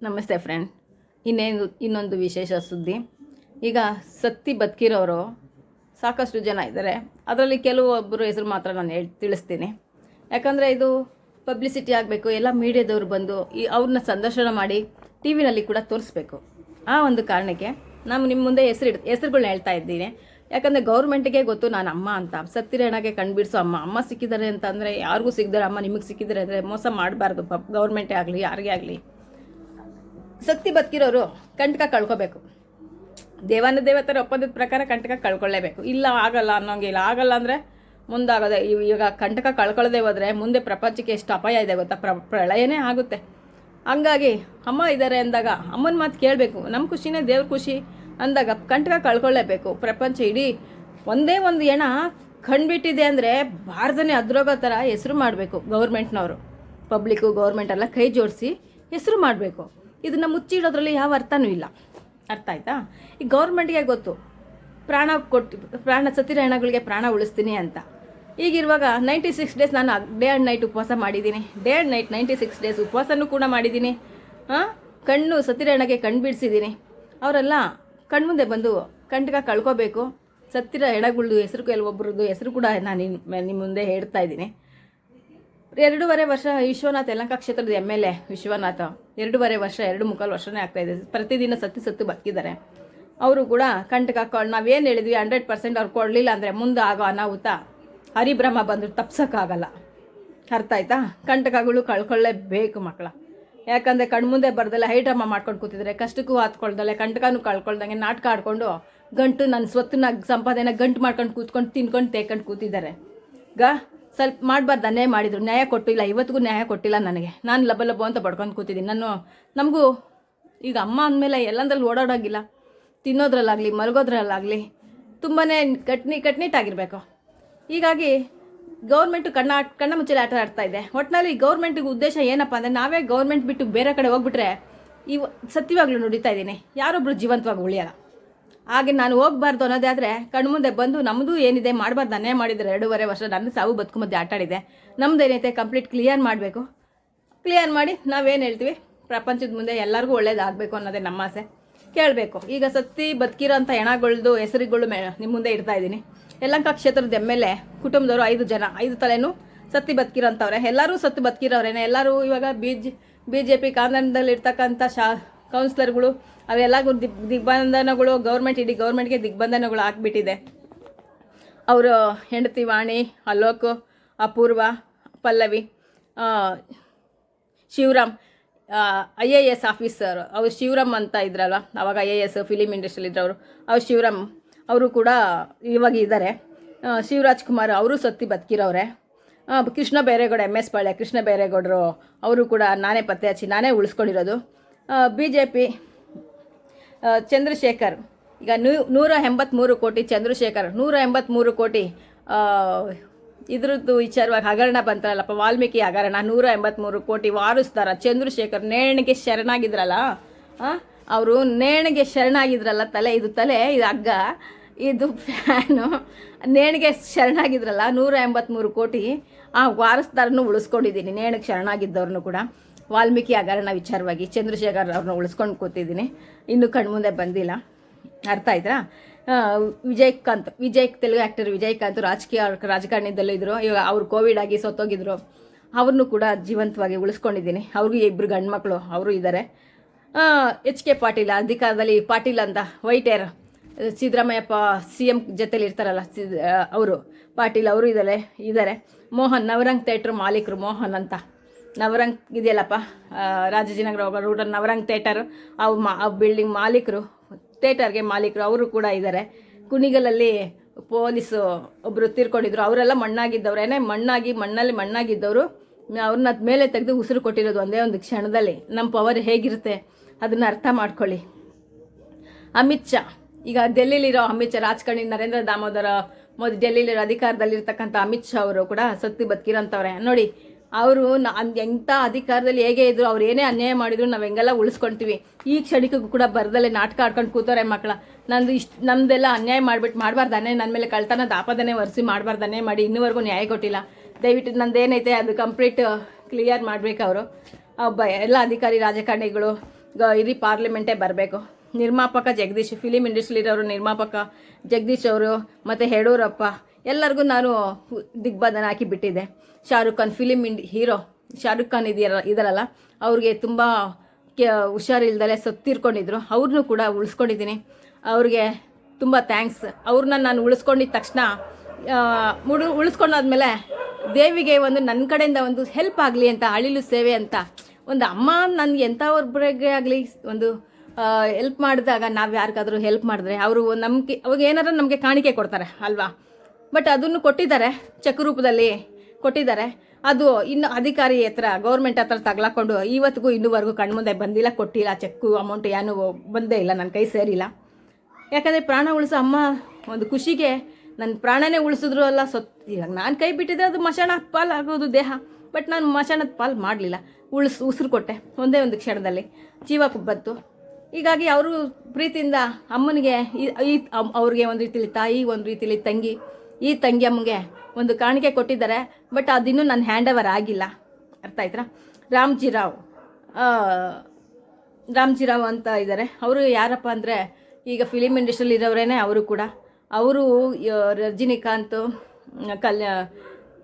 ನಮಸ್ತೆ ಫ್ರೆಂಡ್. ಇನ್ನೊಂದು ವಿಶೇಷ ಸುದ್ದಿ. ಈಗ ಸತ್ತಿ ಬದುಕಿರೋರು ಸಾಕಷ್ಟು ಜನ ಇದ್ದಾರೆ. ಅದರಲ್ಲಿ ಕೆಲವೊಬ್ಬರು ಹೆಸರು ಮಾತ್ರ ನಾನು ತಿಳಿಸ್ತೀನಿ. ಯಾಕಂದರೆ ಇದು ಪಬ್ಲಿಸಿಟಿ ಆಗಬೇಕು, ಎಲ್ಲ ಮೀಡಿಯಾದವ್ರು ಬಂದು ಅವ್ರನ್ನ ಸಂದರ್ಶನ ಮಾಡಿ ಟಿ ವಿನಲ್ಲಿ ಕೂಡ ತೋರಿಸ್ಬೇಕು. ಆ ಒಂದು ಕಾರಣಕ್ಕೆ ನಾನು ನಿಮ್ಮ ಮುಂದೆ ಹೆಸರುಗಳನ್ನ ಹೇಳ್ತಾ ಇದ್ದೀನಿ. ಯಾಕಂದರೆ ಗೌರ್ಮೆಂಟಿಗೆ ಗೊತ್ತು ನಾನು ಅಮ್ಮ ಅಂತ. ಸತ್ತಿರ ಹೆಣಗೆ ಕಣ್ಬಿಡಿಸೋ ಅಮ್ಮ ಸಿಕ್ಕಿದ್ದಾರೆ ಅಂತಂದರೆ ಯಾರಿಗೂ ಸಿಕ್ಕಿದ್ದಾರೆ, ಅಮ್ಮ ನಿಮಗೆ ಸಿಕ್ಕಿದ್ದಾರೆ ಅಂದರೆ ಮೋಸ ಮಾಡಬಾರ್ದು. ಗೌರ್ಮೆಂಟೇ ಆಗಲಿ ಯಾರಿಗೇ ಆಗಲಿ. ಸತ್ತಿ ಬದುಕಿರೋರು ಕಂಟಕ ಕಳ್ಕೊಬೇಕು. ದೇವತರ ಒಪ್ಪಂದದ ಪ್ರಕಾರ ಕಂಟಕ ಕಳ್ಕೊಳ್ಳೇಬೇಕು. ಇಲ್ಲ ಆಗಲ್ಲ ಅನ್ನೋಂಗಿಲ್ಲ. ಆಗಲ್ಲ ಅಂದರೆ ಮುಂದಾಗೋದೆ. ಈಗ ಕಂಟಕ ಕಳ್ಕೊಳ್ಳದೆ ಹೋದರೆ ಮುಂದೆ ಪ್ರಪಂಚಕ್ಕೆ ಎಷ್ಟು ಅಪಾಯ ಇದೆ ಗೊತ್ತಾ? ಪ್ರಳಯನೇ ಆಗುತ್ತೆ. ಹಂಗಾಗಿ ಅಮ್ಮ ಇದ್ದಾರೆ ಅಂದಾಗ ಅಮ್ಮನ ಮಾತು ಕೇಳಬೇಕು. ನಮ್ಮ ಖುಷಿನೇ ದೇವ್ರ ಖುಷಿ ಅಂದಾಗ ಕಂಟಕ ಕಳ್ಕೊಳ್ಳೇಬೇಕು. ಪ್ರಪಂಚ ಇಡೀ ಒಂದೇ ಒಂದು ಹೆಣ ಕಂಡುಬಿಟ್ಟಿದೆ ಅಂದರೆ ಭಾರತನೇ ಅದ್ರೋಗೋ ಥರ ಹೆಸರು ಮಾಡಬೇಕು. ಗೌರ್ಮೆಂಟ್ನವರು, ಪಬ್ಲಿಕ್ಕು, ಗೌರ್ಮೆಂಟ್ ಎಲ್ಲ ಕೈ ಜೋಡಿಸಿ ಹೆಸರು ಮಾಡಬೇಕು. ಇದನ್ನು ಮುಚ್ಚಿಡೋದ್ರಲ್ಲಿ ಯಾವ ಅರ್ಥನೂ ಇಲ್ಲ. ಅರ್ಥ ಆಯ್ತಾ? ಈ ಗೌರ್ಮೆಂಟ್ಗೆ ಗೊತ್ತು ಪ್ರಾಣ ಸತ್ತಿರ ಹೆಣಗಳಿಗೆ ಪ್ರಾಣ ಉಳಿಸ್ತೀನಿ ಅಂತ. ಈಗಿರುವಾಗ 96 ಡೇಸ್ ನಾನು ಡೇ ಆ್ಯಂಡ್ ನೈಟ್ ಉಪವಾಸ ಮಾಡಿದ್ದೀನಿ. ಡೇ ಆ್ಯಂಡ್ ನೈಟ್ 96 ಡೇಸ್ ಉಪವಾಸನೂ ಕೂಡ ಮಾಡಿದ್ದೀನಿ. ಕಣ್ಣು ಸತ್ತಿರ ಹೆಣಗೆ ಕಣ್ಣು ಬಿಡಿಸಿದ್ದೀನಿ. ಅವರೆಲ್ಲ ಕಣ್ಮುಂದೆ ಬಂದು ಕಂಟಕ ಕಳ್ಕೋಬೇಕು. ಸತ್ತಿರ ಹೆಣಗಳದ್ದು ಹೆಸರು, ಕೆಲವೊಬ್ಬರದ್ದು ಹೆಸರು ಕೂಡ ನಾನು ನಿಮ್ಮ ಮುಂದೆ ಹೇಳ್ತಾ ಇದ್ದೀನಿ. 2.5 ವರ್ಷ ವಿಶ್ವನಾಥ್ ಯಲಹಂಕ ಕ್ಷೇತ್ರದ MLA ವಿಶ್ವನಾಥ್ 2.5 ವರ್ಷ 2.25 ವರ್ಷನೇ ಆಗ್ತಾಯಿದೆ. ಪ್ರತಿದಿನ ಸತ್ತು ಬದುಕಿದ್ದಾರೆ. ಅವರು ಕೂಡ ಕಂಟಕ ನಾವೇನು ಹೇಳಿದ್ವಿ 100% ಅವ್ರು ಕೊಡಲಿಲ್ಲ ಅಂದರೆ ಮುಂದೆ ಆಗೋ ಅನಾಹುತ ಹರಿಬ್ರಹ್ಮ ಬಂದರೂ ತಪ್ಸೋಕ್ಕಾಗಲ್ಲ. ಅರ್ಥ ಆಯ್ತಾ? ಕಂಟಕಗಳು ಕಳ್ಕೊಳ್ಳೇಬೇಕು ಮಕ್ಕಳ. ಯಾಕಂದರೆ ಕಣ್ಮುಂದೆ ಬರ್ದಲ್ಲ ಹೈ ಡ್ರಾಮಾ ಮಾಡ್ಕೊಂಡು ಕೂತಿದ್ದಾರೆ. ಕಷ್ಟಕ್ಕೂ ಹಾತ್ಕೊಳ್ದಲ್ಲ, ಕಂಟಕನೂ ಕಳ್ಕೊಳ್ದಂಗೆ ನಾಟಕ ಆಡ್ಕೊಂಡು ಗಂಟು ನನ್ನ ಸ್ವತ್ತನ್ನ ಸಂಪಾದನೆ ಗಂಟು ಮಾಡ್ಕೊಂಡು ಕೂತ್ಕೊಂಡು ತಿನ್ಕೊಂಡು ತೇಕೊಂಡು ಕೂತಿದ್ದಾರೆ. ಸ್ವಲ್ಪ ಮಾಡಬಾರ್ದು. ಅನ್ಯಾಯ ಮಾಡಿದ್ರು, ನ್ಯಾಯ ಕೊಟ್ಟಿಲ್ಲ. ಇವತ್ತಿಗೂ ನ್ಯಾಯ ಕೊಟ್ಟಿಲ್ಲ ನನಗೆ. ನಾನು ಲಬ್ಬ ಅಂತ ಬಡ್ಕೊಂಡು ಕೂತಿದ್ದೀನಿ. ನಮಗೂ ಈಗ ಅಮ್ಮ ಅಂದಮೇಲೆ ಎಲ್ಲಂದ್ರಲ್ಲಿ ಓಡಾಡೋಗಿಲ್ಲ. ತಿನ್ನೋದ್ರಲ್ಲಾಗಲಿ ಮಲಗೋದ್ರಲ್ಲಾಗಲಿ ತುಂಬಾ ಕಟ್ನಿಟ್ಟಾಗಿರಬೇಕು. ಹೀಗಾಗಿ ಗೌರ್ಮೆಂಟು ಕಣ್ಣ ಮುಚ್ಚಲೆ ಆಟ ಆಡ್ತಾ ಇದೆ. ಒಟ್ಟಿನಲ್ಲಿ ಗೌರ್ಮೆಂಟಿಗೆ ಉದ್ದೇಶ ಏನಪ್ಪ ಅಂದರೆ ನಾವೇ ಗೌರ್ಮೆಂಟ್ ಬಿಟ್ಟು ಬೇರೆ ಕಡೆ ಹೋಗ್ಬಿಟ್ರೆ ಸತ್ಯವಾಗ್ಲೂ ನುಡಿತಾ ಇದ್ದೀನಿ, ಯಾರೊಬ್ಬರು ಜೀವಂತವಾಗಿ ಉಳಿಯಲ್ಲ. ಹಾಗೆ ನಾನು ಹೋಗಬಾರ್ದು ಅನ್ನೋದೇ ಆದರೆ ಕಣ್ಮುಂದೆ ಬಂದು ನಮ್ಮದು ಏನಿದೆ ಮಾಡಬಾರ್ದು. ಅನ್ಯಾಯ ಮಾಡಿದರೆ 2.5 ವರ್ಷ ನನ್ನ ಸಾವು ಬದುಕು ಮಧ್ಯೆ ಆಟಾಡಿದೆ. ನಮ್ಮದೇನೈತೆ ಕಂಪ್ಲೀಟ್ ಕ್ಲಿಯರ್ ಮಾಡಬೇಕು. ಕ್ಲಿಯರ್ ಮಾಡಿ ನಾವೇನು ಹೇಳ್ತೀವಿ ಪ್ರಪಂಚದ ಮುಂದೆ ಎಲ್ಲರಿಗೂ ಒಳ್ಳೇದಾಗಬೇಕು ಅನ್ನೋದೇ ನಮ್ಮ ಆಸೆ. ಕೇಳಬೇಕು. ಈಗ ಸತ್ತಿ ಬದುಕಿರೋ ಅಂಥ ಹೆಣಗಳದ್ದು ಹೆಸರುಗಳು ನಿಮ್ಮ ಮುಂದೆ ಇಡ್ತಾ ಇದ್ದೀನಿ. ಯಲಹಂಕ ಕ್ಷೇತ್ರದ MLA ಕುಟುಂಬದವರು 5 ಜನ, 5 ತಲೆನೂ ಸತ್ತಿ ಬದುಕಿರೋಂಥವ್ರೆ. ಎಲ್ಲರೂ ಸತ್ತು ಬದುಕಿರೋರೇನೆ. ಎಲ್ಲರೂ ಇವಾಗ BJP ಕಾಂಗ್ರೆಸ್ನಲ್ಲಿ ಇರ್ತಕ್ಕಂಥ ಕೌನ್ಸಿಲರ್ಗಳು ಅವೆಲ್ಲಗೂ ದಿಗ್ಬಂಧನಗಳು ಇಡೀ ಗೌರ್ಮೆಂಟ್ಗೆ ದಿಗ್ಬಂಧನಗಳು ಆಗಿಬಿಟ್ಟಿದೆ. ಅವರು ಹೆಂಡತಿ ವಾಣಿ, ಅಲೋಕ್, ಅಪೂರ್ವ, ಪಲ್ಲವಿ, ಶಿವರಾಮ್ IAS ಆಫೀಸರ್. ಅವರು ಶಿವರಾಮ್ ಅಂತ ಇದ್ರಲ್ವ, ಅವಾಗ IAS ಫಿಲಿಮ್ ಇಂಡಸ್ಟ್ರಿಯಲ್ಲಿ ಇದ್ರವರು. ಅವ್ರು ಶಿವರಾಮ್ ಅವರು ಕೂಡ ಇವಾಗ ಇದ್ದಾರೆ. ಶಿವರಾಜ್ ಕುಮಾರ್ ಅವರು ಸತ್ತಿ ಬದುಕಿರೋರೆ. ಕೃಷ್ಣ ಬೈರೇಗೌಡ MS ಪಾಳ್ಯ ಕೃಷ್ಣ ಬೈರೇಗೌಡರು ಅವರು ಕೂಡ ನಾನೇ ಪತ್ತೆ ಹಚ್ಚಿ ನಾನೇ ಉಳಿಸ್ಕೊಂಡಿರೋದು. BJP ಚಂದ್ರಶೇಖರ್ ಈಗ 183 ಕೋಟಿ. ಚಂದ್ರಶೇಖರ್ 183 ಕೋಟಿ ಇದ್ರದ್ದು ವಿಚಾರವಾಗಿ ಹಗರಣ ಬಂತಾರಲ್ಲಪ್ಪ, ವಾಲ್ಮೀಕಿ ಹಗರಣ. 183 ಕೋಟಿ ವಾರಿಸ್ತಾರ. ಚಂದ್ರಶೇಖರ್ ನೇಣಿಗೆ ಶರಣಾಗಿದ್ರಲ್ಲ, ಅವರು ನೇಣಿಗೆ ಶರಣಾಗಿದ್ರಲ್ಲ. ಇದು ಹಗ್ಗ, ಇದು ಫ್ಯಾನು. ನೇಣಿಗೆ ಶರಣಾಗಿದ್ರಲ್ಲ 183 ಕೋಟಿ ಆ ವಾರಸ್ದಾರನ್ನು ಉಳಿಸ್ಕೊಂಡಿದ್ದೀನಿ. ನೇಣಿಗೆ ಶರಣಾಗಿದ್ದವ್ರನ್ನು ಕೂಡ ವಾಲ್ಮೀಕಿ ಹಗರಣ ವಿಚಾರವಾಗಿ ಚಂದ್ರಶೇಖರ್ ಅವ್ರನ್ನ ಉಳಿಸ್ಕೊಂಡು ಕೂತಿದ್ದೀನಿ. ಇನ್ನೂ ಕಣ್ಮುಂದೆ ಬಂದಿಲ್ಲ. ಅರ್ಥ ಆಯ್ತಾ? ವಿಜಯಕಾಂತ್ ತೆಲುಗು ಆ್ಯಕ್ಟರ್ ವಿಜಯಕಾಂತ್ ರಾಜಕಾರಣದಲ್ಲೂ ಇದ್ದರು. ಇವಾಗ ಅವ್ರು ಕೋವಿಡ್ ಆಗಿ ಸತ್ತೋಗಿದ್ರು. ಅವ್ರನ್ನೂ ಕೂಡ ಜೀವಂತವಾಗಿ ಉಳಿಸ್ಕೊಂಡಿದ್ದೀನಿ. ಅವ್ರಿಗೂ 2 ಗಂಡು ಮಕ್ಕಳು ಅವರು ಇದ್ದಾರೆ. HK ಪಾಟೀಲ್ ಅಧಿಕಾರದಲ್ಲಿ, ಪಾಟೀಲ್ ಅಂತ ವೈಟ್ ಏರ್ ಸಿದ್ದರಾಮಯ್ಯಪ್ಪ CM ಜೊತೆಲಿ ಇರ್ತಾರಲ್ಲ ಅವರು, ಪಾಟೀಲ್ ಅವರು ಇದ್ದಾರೆ. ಮೋಹನ್ ನವರಂಗ್ ಥಿಯೇಟ್ರ್ ಮಾಲೀಕರು, ಮೋಹನ್ ಅಂತ. ನವರಂಗ್ ಇದೆಯಲ್ಲಪ್ಪ ರಾಜಾಜಿನಗರ ರೂಟ್ ನವರಂಗ್ ಥಿಯೇಟರ್, ಆ ಬಿಲ್ಡಿಂಗ್ ಮಾಲೀಕರು, ಥಿಯೇಟರ್ಗೆ ಮಾಲೀಕರು ಅವರು ಕೂಡ ಇದ್ದಾರೆ. ಕುಣಿಗಲಲ್ಲಿ ಪೊಲೀಸು ಒಬ್ಬರು ತೀರ್ಕೊಂಡಿದ್ರು. ಅವರೆಲ್ಲ ಮಣ್ಣಾಗಿದ್ದವ್ರೇನೆ. ಮಣ್ಣಲ್ಲಿ ಮಣ್ಣಾಗಿದ್ದವರು ಅವ್ರನ್ನ ಮೇಲೆ ತೆಗೆದು ಉಸಿರು ಕೊಟ್ಟಿರೋದು ಒಂದೇ ಒಂದು ಕ್ಷಣದಲ್ಲಿ. ನಮ್ಮ ಪವರ್ ಹೇಗಿರುತ್ತೆ ಅದನ್ನು ಅರ್ಥ ಮಾಡ್ಕೊಳ್ಳಿ. ಅಮಿತ್ ಶಾ ಈಗ ಡೆಲ್ಲಿಲಿರೋ ಅಮಿತ್ ಶಾ, ರಾಜಕಾರಣಿ ನರೇಂದ್ರ ದಾಮೋದರ ಮೋದಿ, ಡೆಲ್ಲಿಲಿರೋ ಅಧಿಕಾರದಲ್ಲಿರ್ತಕ್ಕಂಥ ಅಮಿತ್ ಶಾ ಅವರು ಕೂಡ ಸತ್ತಿ ಬದುಕಿರೋಂಥವ್ರೆ. ನೋಡಿ, ಅವರು ಎಂಥ ಅಧಿಕಾರದಲ್ಲಿ ಹೇಗೆ ಇದ್ರು, ಅವ್ರು ಏನೇ ಅನ್ಯಾಯ ಮಾಡಿದ್ರು ನಾವು ಹೆಂಗೆಲ್ಲ ಉಳಿಸ್ಕೊಳ್ತೀವಿ. ಈ ಕ್ಷಣಿಕಗೂ ಕೂಡ ಬರದಲ್ಲೇ ನಾಟಕ ಆಡ್ಕೊಂಡು ಕೂತವ್ರೆ ಮಕ್ಕಳ. ನಮ್ಮದೆಲ್ಲ ಅನ್ಯಾಯ ಮಾಡಬಾರ್ದು. ಅನ್ಯಾಯ ನನ್ನ ಮೇಲೆ ಕಳ್ತನದ ಆಪಾದನೆ ಒರೆಸಿ ಮಾಡಬಾರ್ದು. ಅನ್ಯಾಯ ಮಾಡಿ ಇನ್ನೂವರೆಗೂ ನ್ಯಾಯ ಕೊಟ್ಟಿಲ್ಲ. ದಯವಿಟ್ಟು ನಂದೇನೈತೆ ಅದು ಕಂಪ್ಲೀಟ್ ಕ್ಲಿಯರ್ ಮಾಡಬೇಕು. ಅವರು ಎಲ್ಲ ಅಧಿಕಾರಿ ರಾಜಕಾರಣಿಗಳು ಇಡೀ ಪಾರ್ಲಿಮೆಂಟೇ ಬರಬೇಕು. ನಿರ್ಮಾಪಕ ಜಗದೀಶ್, ಫಿಲಿಮ್ ಇಂಡಸ್ಟ್ರಿಲಿರೋರು ನಿರ್ಮಾಪಕ ಜಗದೀಶ್ ಅವರು ಮತ್ತು ಯಡಿಯೂರಪ್ಪ ಎಲ್ಲರಿಗೂ ನಾನು ದಿಗ್ಬಂಧನ ಹಾಕಿ ಬಿಟ್ಟಿದ್ದೆ. ಶಾರುಖ್ ಖಾನ್ ಹೀರೋ ಶಾರುಖ್ ಖಾನ್ ಇದರಲ್ಲ, ಅವ್ರಿಗೆ ತುಂಬ ಹುಷಾರಿಲ್ದಲೆ ಸತ್ತಿರ್ಕೊಂಡಿದ್ರು, ಅವ್ರನ್ನೂ ಕೂಡ ಉಳಿಸ್ಕೊಂಡಿದ್ದೀನಿ. ಅವ್ರಿಗೆ ತುಂಬ ಥ್ಯಾಂಕ್ಸ್. ಅವ್ರನ್ನ ನಾನು ಉಳಿಸ್ಕೊಂಡಿದ್ದ ತಕ್ಷಣ ಉಳಿಸ್ಕೊಂಡಾದ್ಮೇಲೆ ದೇವಿಗೆ ಒಂದು ನನ್ನ ಕಡೆಯಿಂದ ಒಂದು ಹೆಲ್ಪ್ ಆಗಲಿ ಅಂತ, ಅಳಿಲು ಸೇವೆ ಅಂತ ಒಂದು ಅಮ್ಮ ನನಗೆ ಎಂಥವ್ರಿಗೆ ಆಗಲಿ ಒಂದು ಹೆಲ್ಪ್ ಮಾಡಿದಾಗ, ನಾವು ಯಾರಿಗಾದರೂ ಹೆಲ್ಪ್ ಮಾಡಿದ್ರೆ ಅವರು ನಮಗೆ ಅವಾಗ ಏನಾರು ನಮಗೆ ಕಾಣಿಕೆ ಕೊಡ್ತಾರೆ ಅಲ್ವಾ. ಬಟ್ ಅದನ್ನು ಕೊಟ್ಟಿದ್ದಾರೆ, ಚೆಕ್ ರೂಪದಲ್ಲಿ ಕೊಟ್ಟಿದ್ದಾರೆ. ಅದು ಇನ್ನು ಅಧಿಕಾರಿ ಹತ್ರ ಗೌರ್ಮೆಂಟ್ ಹತ್ರ ತಗ್ಲಾಕೊಂಡು ಇವತ್ತಿಗೂ ಇನ್ನೂವರೆಗೂ ಕಣ್ಮುಂದೆ ಬಂದಿಲ್ಲ, ಕೊಟ್ಟಿಲ್ಲ. ಚೆಕ್ಕು ಅಮೌಂಟ್ ಏನೂ ಬಂದೇ ಇಲ್ಲ, ನನ್ನ ಕೈ ಸೇರಿಲ್ಲ. ಯಾಕಂದರೆ ಪ್ರಾಣ ಉಳಿಸೋ ಅಮ್ಮ ಒಂದು ಖುಷಿಗೆ ನನ್ನ ಪ್ರಾಣನೇ ಉಳಿಸಿದ್ರು ಅಲ್ಲ, ಇವಾಗ ನಾನು ಕೈ ಬಿಟ್ಟಿದ್ದರೆ ಅದು ಮಶಾಣ ಪಾಲು ಆಗೋದು ದೇಹ. ಬಟ್ ನಾನು ಮಶಾಣದ ಪಾಲು ಮಾಡಲಿಲ್ಲ, ಉಸಿರು ಕೊಟ್ಟೆ ಒಂದೇ ಒಂದು ಕ್ಷಣದಲ್ಲಿ, ಜೀವ ಬಂತು. ಹೀಗಾಗಿ ಅವರು ಪ್ರೀತಿಯಿಂದ ಅಮ್ಮನಿಗೆ ಅವ್ರಿಗೆ ಒಂದು ರೀತಿಲಿ ತಾಯಿ, ಒಂದು ರೀತಿಲಿ ತಂಗಿ, ಈ ತಂಗಿ ಅಮ್ಮಗೆ ಒಂದು ಕಾಣಿಕೆ ಕೊಟ್ಟಿದ್ದಾರೆ. ಬಟ್ ಅದಿನ್ನೂ ನನ್ನ ಹ್ಯಾಂಡ್ ಓವರ್ ಆಗಿಲ್ಲ. ಅರ್ಥ ಆಯ್ತಾ? ರಾಮ್ಜಿರಾವ್ ಅಂತ ಇದ್ದಾರೆ. ಅವರು ಯಾರಪ್ಪ ಅಂದರೆ ಈಗ ಫಿಲಿಮ್ ಇಂಡಸ್ಟ್ರಿಯಲ್ಲಿ ಇರೋರೇನೆ ಅವರು ಕೂಡ. ಅವರು ರಜನಿಕಾಂತ್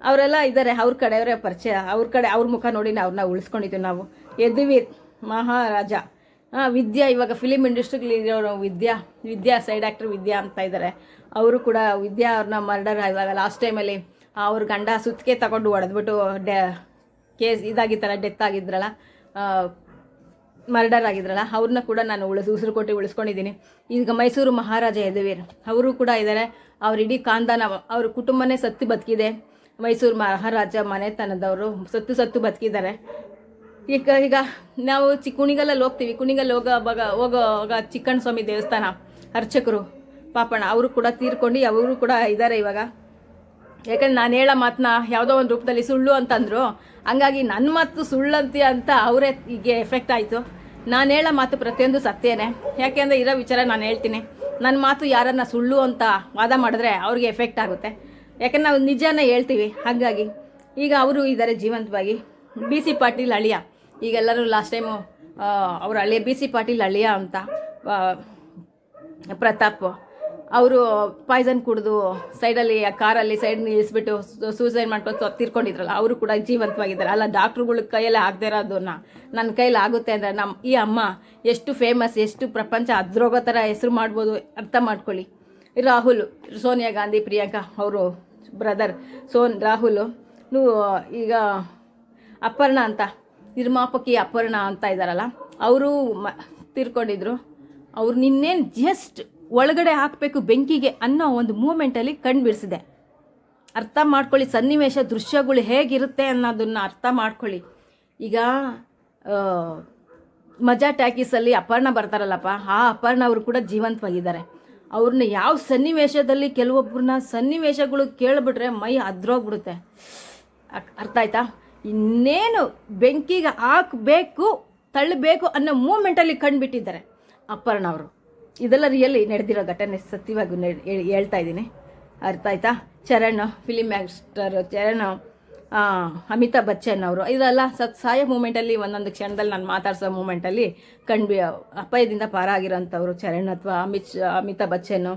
ಅವರೆಲ್ಲ ಇದ್ದಾರೆ, ಅವ್ರ ಕಡೆಯವರೇ ಪರಿಚಯ. ಅವ್ರ ಮುಖ ನೋಡಿ ಅವ್ರನ್ನ ಉಳಿಸ್ಕೊಂಡಿದ್ದೀವಿ ನಾವು. ಯದುವೀರ್ ಮಹಾರಾಜ, ವಿದ್ಯಾ, ಇವಾಗ ಫಿಲಿಮ್ ಇಂಡಸ್ಟ್ರಿಲಿ ಇರೋರು ವಿದ್ಯಾ ಸೈಡ್ ಆ್ಯಕ್ಟರ್ ವಿದ್ಯಾ ಅಂತ ಇದ್ದಾರೆ. ಅವರು ಕೂಡ ವಿದ್ಯಾ ಅವ್ರನ್ನ ಮರ್ಡರ್ ಇವಾಗ ಲಾಸ್ಟ್ ಟೈಮಲ್ಲಿ ಅವ್ರ ಗಂಡ ಸುತ್ತಿಗೆ ತಗೊಂಡು ಹೊಡೆದ್ಬಿಟ್ಟು ಕೇಸ್ ಇದಾಗಿತ್ತಲ್ಲ, ಡೆತ್ ಆಗಿದ್ರಲ್ಲ, ಮರ್ಡರ್ ಆಗಿದ್ರಲ್ಲ, ಅವ್ರನ್ನ ಕೂಡ ನಾನು ಉಸಿರು ಕೊಟ್ಟು ಉಳಿಸ್ಕೊಂಡಿದ್ದೀನಿ. ಈಗ ಮೈಸೂರು ಮಹಾರಾಜ ಯದುವೀರ್ ಅವರು ಕೂಡ ಇದ್ದಾರೆ. ಅವ್ರ ಇಡೀ ಖಾನ್ದಾನ, ಅವ್ರ ಕುಟುಂಬನೇ ಸತ್ತು ಬದುಕಿದೆ. ಮೈಸೂರು ಮಹಾರಾಜ ಮನೆತನದವರು ಸತ್ತು ಬದುಕಿದ್ದಾರೆ. ಈಗ ನಾವು ಕುಣಿಗಲ್ಲಲ್ಲಿ ಹೋಗ್ತೀವಿ. ಕುಣಿಗಲ್ ಹೋಗೋವಾಗ ಚಿಕ್ಕಣ್ಣ ಸ್ವಾಮಿ ದೇವಸ್ಥಾನ ಅರ್ಚಕರು ಪಾಪಣ್ಣ ಅವರು ಕೂಡ ತೀರ್ಕೊಂಡು ಅವರು ಕೂಡ ಇದ್ದಾರೆ ಇವಾಗ. ಯಾಕಂದ್ರೆ ನಾನು ಹೇಳೋ ಮಾತನ್ನ ಯಾವುದೋ ಒಂದು ರೂಪದಲ್ಲಿ ಸುಳ್ಳು ಅಂತಂದರು, ಹಂಗಾಗಿ ನನ್ನ ಮಾತು ಸುಳ್ಳಂತೀಯ ಅಂತ ಅವರೇ ಹೀಗೆ ಎಫೆಕ್ಟ್ ಆಯಿತು. ನಾನು ಹೇಳೋ ಮಾತು ಪ್ರತಿಯೊಂದು ಸತ್ಯನೇ. ಯಾಕೆಂದರೆ ಇರೋ ವಿಚಾರ ನಾನು ಹೇಳ್ತೀನಿ. ನನ್ನ ಮಾತು ಯಾರನ್ನ ಸುಳ್ಳು ಅಂತ ವಾದ ಮಾಡಿದ್ರೆ ಅವ್ರಿಗೆ ಎಫೆಕ್ಟ್ ಆಗುತ್ತೆ. ಯಾಕಂದ್ರೆ ನಾವು ನಿಜಾನ ಹೇಳ್ತೀವಿ. ಹಾಗಾಗಿ ಈಗ ಅವರು ಇದ್ದಾರೆ ಜೀವಂತವಾಗಿ. ಬಿ ಸಿ ಪಾಟೀಲ್ ಅಳಿಯ, ಈಗೆಲ್ಲರೂ ಲಾಸ್ಟ್ ಟೈಮು ಅವ್ರ ಅಳಿಯ ಬಿ ಸಿ ಪಾಟೀಲ್ ಅಳಿಯ ಅಂತ ಪ್ರತಾಪ್, ಅವರು ಪಾಯ್ಸನ್ ಕುಡಿದು ಸೈಡಲ್ಲಿ ಕಾರಲ್ಲಿ ಸೈಡ್ ನಿಲ್ಲಿಸ್ಬಿಟ್ಟು ಸೂಸೈಡ್ ಮಾಡ್ಕೊಂಡು ತೀರ್ಕೊಂಡಿದ್ರಲ್ಲ, ಅವರು ಕೂಡ ಜೀವಂತವಾಗಿದ್ದಾರೆ. ಅಲ್ಲ, ಡಾಕ್ಟ್ರುಗಳ ಕೈಯಲ್ಲೇ ಆಗದೆ ಇರೋದನ್ನ ನನ್ನ ಕೈಯಲ್ಲಿ ಆಗುತ್ತೆ ಅಂದರೆ ಈ ಅಮ್ಮ ಎಷ್ಟು ಫೇಮಸ್, ಎಷ್ಟು ಪ್ರಪಂಚ ಅದ್ರೋಗೋ ಥರ ಹೆಸರು ಮಾಡ್ಬೋದು, ಅರ್ಥ ಮಾಡ್ಕೊಳ್ಳಿ. ರಾಹುಲ್, ಸೋನಿಯಾ ಗಾಂಧಿ ಪ್ರಿಯಾಂಕಾ ಅವರು ಬ್ರದರ್ ರಾಹುಲ್ ಈಗ ಅಪರ್ಣ ಅಂತ ನಿರ್ಮಾಪಕಿ ಅಪರ್ಣ ಅಂತ ಇದ್ದಾರಲ್ಲ, ಅವರು ತೀರ್ಕೊಂಡಿದ್ರು. ಅವ್ರು ನಿನ್ನೇನು ಜಸ್ಟ್ ಒಳಗಡೆ ಹಾಕಬೇಕು ಬೆಂಕಿಗೆ ಅನ್ನೋ ಒಂದು ಮೂಮೆಂಟಲ್ಲಿ ಕಣ್ಣು ಬಿಡಿಸಿದೆ. ಅರ್ಥ ಮಾಡ್ಕೊಳ್ಳಿ, ಸನ್ನಿವೇಶ ದೃಶ್ಯಗಳು ಹೇಗಿರುತ್ತೆ ಅನ್ನೋದನ್ನು ಅರ್ಥ ಮಾಡ್ಕೊಳ್ಳಿ. ಈಗ ಮಜಾ ಟ್ಯಾಕೀಸಲ್ಲಿ ಅಪರ್ಣ ಬರ್ತಾರಲ್ಲಪ್ಪ, ಆ ಅಪರ್ಣ ಅವರು ಕೂಡ ಜೀವಂತವಾಗಿದ್ದಾರೆ. ಅವ್ರನ್ನ ಯಾವ ಸನ್ನಿವೇಶದಲ್ಲಿ ಕೆಲವೊಬ್ಬರನ್ನ ಸನ್ನಿವೇಶಗಳು ಕೇಳಿಬಿಟ್ರೆ ಮೈ ಅದ್ರೋಗ್ಬಿಡುತ್ತೆ. ಅರ್ಥ ಆಯ್ತಾ? ಇನ್ನೇನು ಬೆಂಕಿಗೆ ಹಾಕಬೇಕು, ತಳ್ಳಬೇಕು ಅನ್ನೋ ಮೂಮೆಂಟಲ್ಲಿ ಕಂಡುಬಿಟ್ಟಿದ್ದಾರೆ ಅಪರ್ಣ ಅವರು. ಇದೆಲ್ಲ ರಿಯಲಿ ನಡೆದಿರೋ ಘಟನೆ, ಸತ್ಯವಾಗಿ ಹೇಳ್ತಾ ಇದ್ದೀನಿ. ಅರ್ಥ ಆಯ್ತಾ? ಚರಣ್, ಫಿಲಿಮ್ ಆ್ಯಕ್ಟರ್ ಚರಣ್, ಅಮಿತಾಬ್ ಬಚ್ಚನ್ ಅವರು, ಇದೆಲ್ಲ ಸಾಯೋ ಮೂಮೆಂಟಲ್ಲಿ ಒಂದೊಂದು ಕ್ಷಣದಲ್ಲಿ ನಾನು ಮಾತಾಡ್ಸೋ ಮೂಮೆಂಟಲ್ಲಿ ಅಪಾಯದಿಂದ ಪಾರಾಗಿರೋಂಥವ್ರು ಚರಣ್ ಅಥವಾ ಅಮಿತಾಬ್ ಬಚ್ಚನ್.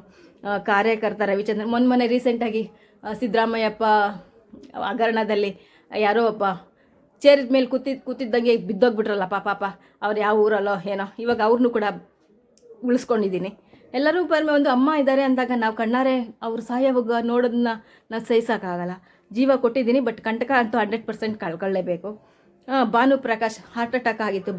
ಕಾರ್ಯಕರ್ತ ರವಿಚಂದ್ರನ್, ಮೊನ್ನೆ ರೀಸೆಂಟಾಗಿ ಸಿದ್ದರಾಮಯ್ಯಪ್ಪ ಹಗರಣದಲ್ಲಿ ಯಾರೋ ಒಬ್ಬ ಚೇರಿದ ಮೇಲೆ ಕೂತಿದ್ದಂಗೆ ಬಿದ್ದೋಗ್ಬಿಟ್ರಲ್ಲ ಪಾಪ, ಅವ್ರು ಯಾವ ಊರಲ್ಲೋ ಏನೋ, ಇವಾಗ ಅವ್ರನ್ನೂ ಕೂಡ ಉಳಿಸ್ಕೊಂಡಿದ್ದೀನಿ. ಎಲ್ಲರೂ ಒಂದು ಅಮ್ಮ ಇದ್ದಾರೆ ಅಂದಾಗ ನಾವು ಕಣ್ಣಾರೆ ಅವ್ರು ಸಾಯೋವಾಗ ನೋಡೋದನ್ನ ನಾವು ಸಹಿಸೋಕ್ಕಾಗಲ್ಲ. ಜೀವ ಕೊಟ್ಟಿದ್ದೀನಿ, ಬಟ್ ಕಂಟಕ ಅಂತೂ 100% ಕಳ್ಕೊಳ್ಳೇಬೇಕು. ಭಾನು ಪ್ರಕಾಶ್ ಹಾರ್ಟ್ ಅಟ್ಯಾಕ್ ಆಗಿತ್ತು.